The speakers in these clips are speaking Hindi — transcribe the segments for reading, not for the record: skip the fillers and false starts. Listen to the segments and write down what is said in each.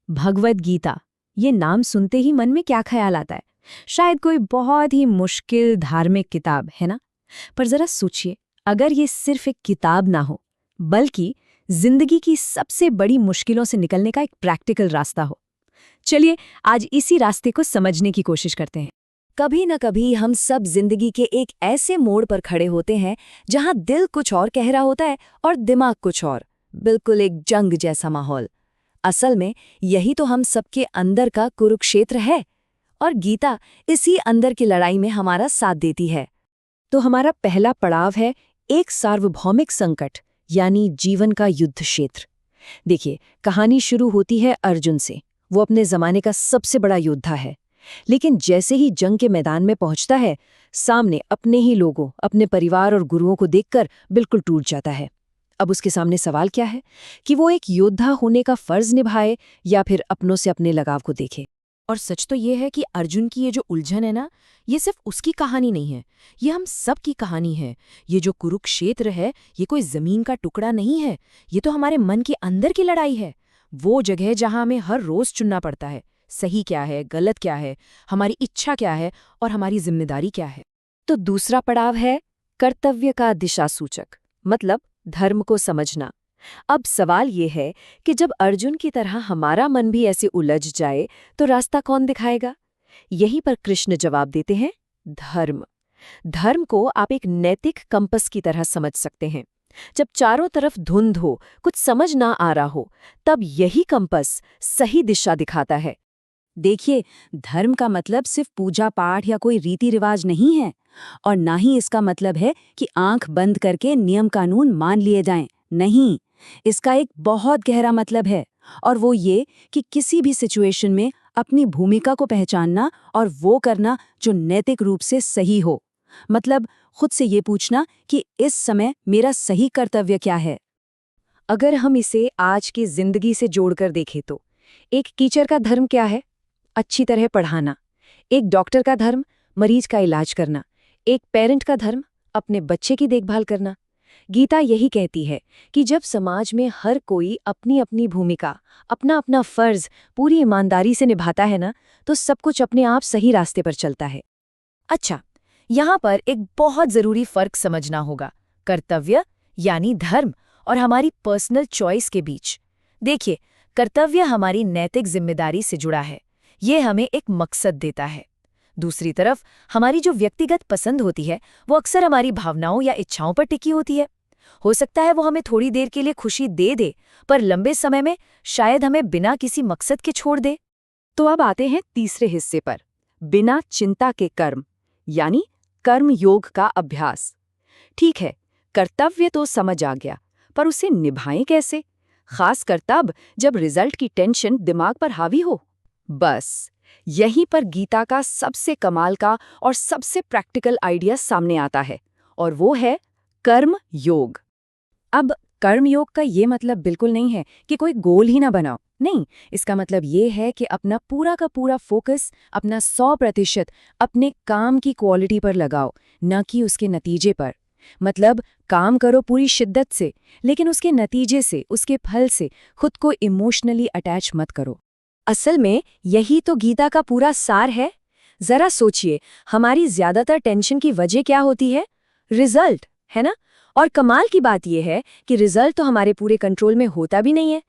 भगवद गीता, ये नाम सुनते ही मन में क्या ख्याल आता है? शायद कोई बहुत ही मुश्किल धार्मिक किताब, है ना? पर जरा सोचिए, अगर ये सिर्फ एक किताब ना हो, बल्कि जिंदगी की सबसे बड़ी मुश्किलों से निकलने का एक प्रैक्टिकल रास्ता हो। चलिए आज इसी रास्ते को समझने की कोशिश करते हैं। कभी न कभी हम सब जिंदगी के एक ऐसे मोड़ पर खड़े होते हैं जहां दिल कुछ और कह रहा होता है और दिमाग कुछ और, बिल्कुल एक जंग जैसा माहौल। असल में यही तो हम सबके अंदर का कुरुक्षेत्र है, और गीता इसी अंदर की लड़ाई में हमारा साथ देती है। तो हमारा पहला पड़ाव है एक सार्वभौमिक संकट, यानी जीवन का युद्ध क्षेत्र। देखिए, कहानी शुरू होती है अर्जुन से। वो अपने जमाने का सबसे बड़ा योद्धा है, लेकिन जैसे ही जंग के मैदान में पहुंचता है, सामने अपने ही लोगों, अपने परिवार और गुरुओं को देखकर बिल्कुल टूट जाता है। अब उसके सामने सवाल क्या है कि वो एक योद्धा होने का फर्ज निभाए या फिर अपनों से अपने लगाव को देखे। और सच तो ये है कि अर्जुन की ये जो उलझन है ना, ये सिर्फ उसकी कहानी नहीं है, ये हम सब की कहानी है। ये जो कुरुक्षेत्र है, ये कोई जमीन का टुकड़ा नहीं है, ये तो हमारे मन के अंदर की लड़ाई है। वो जगह जहां हमें हर रोज चुनना पड़ता है, सही क्या है, गलत क्या है, हमारी इच्छा क्या है और हमारी जिम्मेदारी क्या है। तो दूसरा पड़ाव है कर्तव्य का दिशा सूचक, मतलब धर्म को समझना। अब सवाल ये है कि जब अर्जुन की तरह हमारा मन भी ऐसे उलझ जाए तो रास्ता कौन दिखाएगा? यहीं पर कृष्ण जवाब देते हैं, धर्म। धर्म को आप एक नैतिक कंपस की तरह समझ सकते हैं। जब चारों तरफ धुंध हो, कुछ समझ ना आ रहा हो, तब यही कंपस सही दिशा दिखाता है। देखिए, धर्म का मतलब सिर्फ पूजा पाठ या कोई रीति रिवाज नहीं है, और ना ही इसका मतलब है कि आंख बंद करके नियम कानून मान लिए जाएं। नहीं, इसका एक बहुत गहरा मतलब है, और वो ये कि किसी भी सिचुएशन में अपनी भूमिका को पहचानना और वो करना जो नैतिक रूप से सही हो। मतलब खुद से ये पूछना कि इस समय मेरा सही कर्तव्य क्या है। अगर हम इसे आज की जिंदगी से जोड़कर देखें तो एक टीचर का धर्म क्या है? अच्छी तरह पढ़ाना। एक डॉक्टर का धर्म मरीज का इलाज करना। एक पेरेंट का धर्म अपने बच्चे की देखभाल करना। गीता यही कहती है कि जब समाज में हर कोई अपनी अपनी भूमिका, अपना अपना फर्ज पूरी ईमानदारी से निभाता है ना, तो सब कुछ अपने आप सही रास्ते पर चलता है। अच्छा, यहाँ पर एक बहुत जरूरी फर्क समझना होगा, कर्तव्य यानी धर्म और हमारी पर्सनल चॉइस के बीच। देखिए, कर्तव्य हमारी नैतिक जिम्मेदारी से जुड़ा है, ये हमें एक मकसद देता है। दूसरी तरफ हमारी जो व्यक्तिगत पसंद होती है, वो अक्सर हमारी भावनाओं या इच्छाओं पर टिकी होती है। हो सकता है वो हमें थोड़ी देर के लिए खुशी दे दे, पर लंबे समय में शायद हमें बिना किसी मकसद के छोड़ दे। तो अब आते हैं तीसरे हिस्से पर, बिना चिंता के कर्म, यानी कर्म योग का अभ्यास। ठीक है, कर्तव्य तो समझ आ गया, पर उसे निभाएं कैसे? खासकर तब जब रिजल्ट की टेंशन दिमाग पर हावी हो। बस यहीं पर गीता का सबसे कमाल का और सबसे प्रैक्टिकल आइडिया सामने आता है, और वो है कर्म योग। अब कर्म योग का ये मतलब बिल्कुल नहीं है कि कोई गोल ही ना बनाओ। नहीं, इसका मतलब ये है कि अपना पूरा का पूरा फोकस, अपना 100% अपने काम की क्वालिटी पर लगाओ, न कि उसके नतीजे पर। मतलब काम करो पूरी शिद्दत से, लेकिन उसके नतीजे से, उसके फल से खुद को इमोशनली अटैच मत करो। असल में यही तो गीता का पूरा सार है। जरा सोचिए, हमारी ज्यादातर टेंशन की वजह क्या होती है? रिजल्ट, है ना? और कमाल की बात यह है कि रिजल्ट तो हमारे पूरे कंट्रोल में होता भी नहीं है।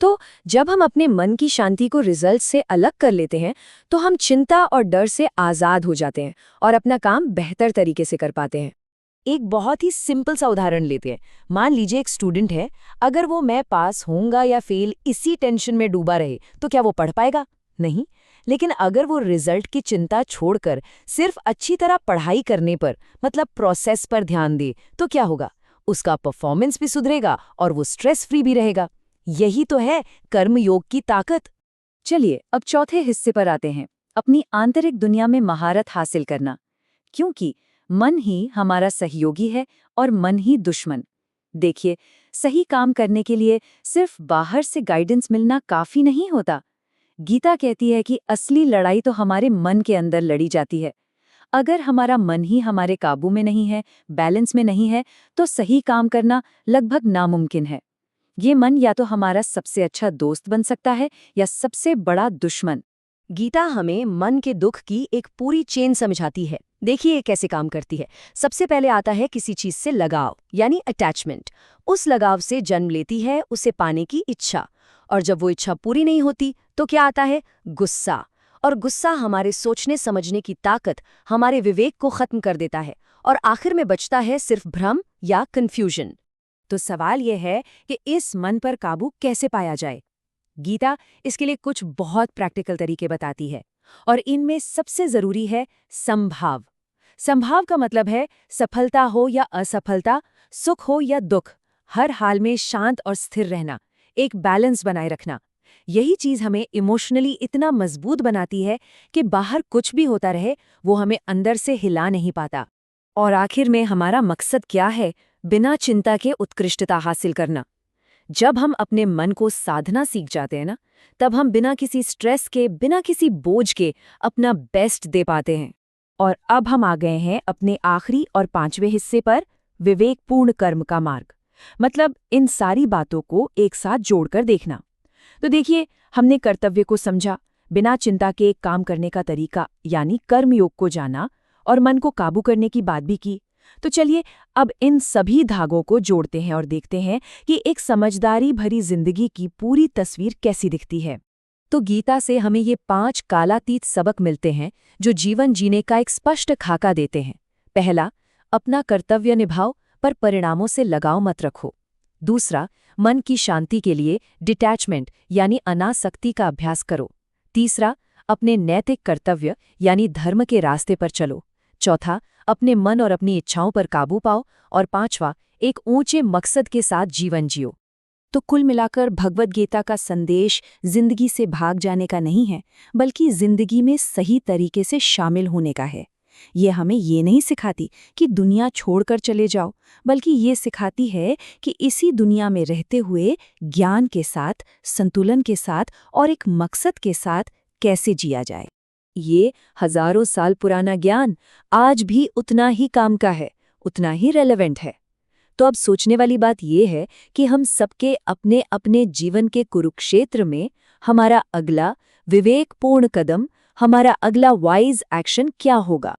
तो जब हम अपने मन की शांति को रिजल्ट से अलग कर लेते हैं, तो हम चिंता और डर से आज़ाद हो जाते हैं और अपना काम बेहतर तरीके से कर पाते हैं। एक बहुत ही सिंपल सा उदाहरण लेते हैं। मान लीजिए एक स्टूडेंट है, अगर वो मैं पास होऊंगा या फेल इसी टेंशन में डूबा रहे, तो क्या वो पढ़ पाएगा? नहीं। लेकिन अगर वो रिजल्ट की चिंता छोड़कर सिर्फ अच्छी तरह पढ़ाई करने पर, मतलब प्रोसेस पर ध्यान दे, तो क्या होगा? उसका परफॉर्मेंस भी सुधरेगा और वो स्ट्रेस फ्री भी रहेगा। यही तो है कर्मयोग की ताकत। चलिए अब चौथे हिस्से पर आते हैं, अपनी आंतरिक दुनिया में महारत हासिल करना। क्योंकि मन ही हमारा सहयोगी है और मन ही दुश्मन। देखिए, सही काम करने के लिए सिर्फ बाहर से गाइडेंस मिलना काफी नहीं होता। गीता कहती है कि असली लड़ाई तो हमारे मन के अंदर लड़ी जाती है। अगर हमारा मन ही हमारे काबू में नहीं है, बैलेंस में नहीं है, तो सही काम करना लगभग नामुमकिन है। ये मन या तो हमारा सबसे अच्छा दोस्त बन सकता है या सबसे बड़ा दुश्मन। गीता हमें मन के दुख की एक पूरी चेन समझाती है। देखिए ये कैसे काम करती है। सबसे पहले आता है किसी चीज से लगाव, यानी अटैचमेंट। उस लगाव से जन्म लेती है उसे पाने की इच्छा, और जब वो इच्छा पूरी नहीं होती तो क्या आता है? गुस्सा। और गुस्सा हमारे सोचने समझने की ताकत, हमारे विवेक को खत्म कर देता है, और आखिर में बचता है सिर्फ भ्रम या कंफ्यूजन। तो सवाल यह है कि इस मन पर काबू कैसे पाया जाए। गीता इसके लिए कुछ बहुत प्रैक्टिकल तरीके बताती है, और इनमें सबसे जरूरी है संभाव। संभाव का मतलब है सफलता हो या असफलता, सुख हो या दुख, हर हाल में शांत और स्थिर रहना, एक बैलेंस बनाए रखना। यही चीज हमें इमोशनली इतना मजबूत बनाती है कि बाहर कुछ भी होता रहे वो हमें अंदर से हिला नहीं पाता। और आखिर में हमारा मकसद क्या है? बिना चिंता के उत्कृष्टता हासिल करना। जब हम अपने मन को साधना सीख जाते हैं ना, तब हम बिना किसी स्ट्रेस के, बिना किसी बोझ के अपना बेस्ट दे पाते हैं। और अब हम आ गए हैं अपने आखिरी और 5वें हिस्से पर, विवेकपूर्ण कर्म का मार्ग। मतलब इन सारी बातों को एक साथ जोड़कर देखना। तो देखिए, हमने कर्तव्य को समझा, बिना चिंता के एक काम करने का तरीका यानी कर्मयोग को जाना, और मन को काबू करने की बात भी की। तो चलिए अब इन सभी धागों को जोड़ते हैं और देखते हैं कि एक समझदारी भरी जिंदगी की पूरी तस्वीर कैसी दिखती है। तो गीता से हमें ये 5 कालातीत सबक मिलते हैं जो जीवन जीने का एक स्पष्ट खाका देते हैं। पहला, अपना कर्तव्य निभाओ पर परिणामों से लगाव मत रखो। दूसरा, मन की शांति के लिए डिटैचमेंट यानी अनासक्ति का अभ्यास करो। तीसरा, अपने नैतिक कर्तव्य यानी धर्म के रास्ते पर चलो। चौथा, अपने मन और अपनी इच्छाओं पर काबू पाओ। और पांचवा, एक ऊंचे मकसद के साथ जीवन जियो। तो कुल मिलाकर भगवद गीता का संदेश जिंदगी से भाग जाने का नहीं है, बल्कि जिंदगी में सही तरीके से शामिल होने का है। ये हमें ये नहीं सिखाती कि दुनिया छोड़कर चले जाओ, बल्कि ये सिखाती है कि इसी दुनिया में रहते हुए ज्ञान के साथ, संतुलन के साथ और एक मकसद के साथ कैसे जिया जाए। ये हजारों साल पुराना ज्ञान आज भी उतना ही काम का है, उतना ही रेलेवेंट है। तो अब सोचने वाली बात ये है कि हम सबके अपने अपने जीवन के कुरुक्षेत्र में हमारा अगला विवेकपूर्ण कदम, हमारा अगला वाइज एक्शन क्या होगा।